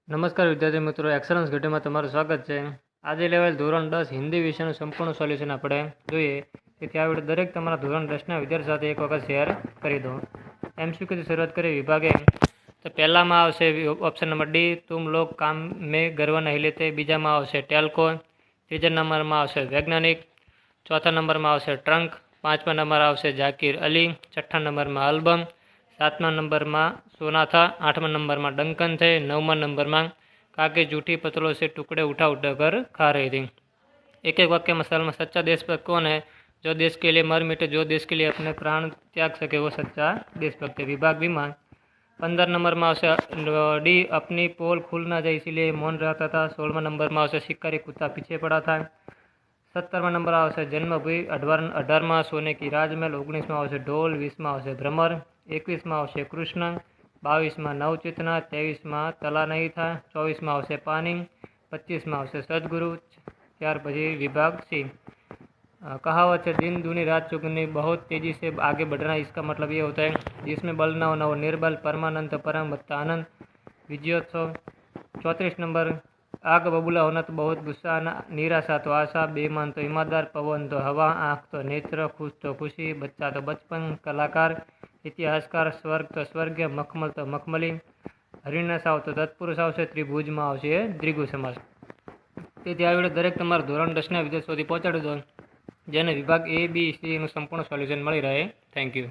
નમસ્કાર વિદ્યાર્થી મિત્રો, એક્સલન્સ ઘટીમાં તમારું સ્વાગત છે. આજે લેવલ ધોરણ 10 હિન્દી વિષયનું સંપૂર્ણ સોલ્યુશન આપણે જોઈએ. તેથી આ વિડીયો દરેક તમારા ધોરણ 10ના વિદ્યાર્થી સાથે એક વખત શેર કરી દો. એમસીક્યુથી શરૂઆત કરીએ વિભાગે. તો પહેલામાં આવશે ઓપ્શન નંબર ડી, તુમ લોગ કામ મેં ગર્વ નહીં લેતે. બીજામાં આવશે ટેલ્કો. ત્રીજા નંબરમાં આવશે વૈજ્ઞાનિક. ચોથા નંબરમાં આવશે ટ્રંક. પાંચમા નંબર આવશે જાકીર અલી. છઠ્ઠા નંબરમાં અલ્બમ. સાતમા નંબરમાં સોનાથા. આઠમા નंबर डंकन थे. नौमा नंबर काके जूठी पतलों से टुकड़े उठा उठा कर खा रही थी. एक एक वाक्य में सरल में सच्चा देशभक्त कौन है? जो देश के लिए मर मिटे, जो देश के लिए अपने प्राण त्याग सके, वो सच्चा देशभक्त है. विभाग बीमा 15 नंबर में आवश्य डी, अपनी पोल खुल ना जाए इसीलिए मौन रहता था. 16 नंबर में आवश्य शिकारी कुत्ता पीछे पड़ा था. 17 नंबर आवश्य जन्मभूमि. 18 सोने की राजमहल. 19 में आवश्य ढोल. 20 में आवश्य भ्रमर. 21 में आवश्य कृष्ण. 22 में नवचेतना. 23 में तला नहीं था. 24 में आवश्य पानी. 25 में आवश्य सदगुरु. ત્યાર પછી विभाग सी. कहावत है दिन दूनी रात चुगनी, बहुत तेजी से आगे बढ़ना. इसका मतलब ये होता है जिसमें बल न हो न वो निर्बल, परमानंद परम वत्ता आनंद. विजयोत्सव. 34 नंबर आग बबूला होना तो बहुत गुस्सा, निराशा तो आशा, बेईमान तो ईमानदार, पवन तो हवा, आँख तो नेत्र, खुश तो खुशी, बच्चा तो बचपन, कलाकार, इतिहासकार, स्वर्ग तो स्वर्ग, मखमल तो मखमली, हरिणस आव तो तत्पुरुष आवशे, त्रिभुज में आवशे द्विगु समास. તેથી આ વિડીયો દરેક તમારા ધોરણ 10ના વિદ્યાર્થીઓ સુધી પહોંચાડી દો, જેને વિભાગ A, B, C નું સંપૂર્ણ સોલ્યુશન મળી રહે. Thank you.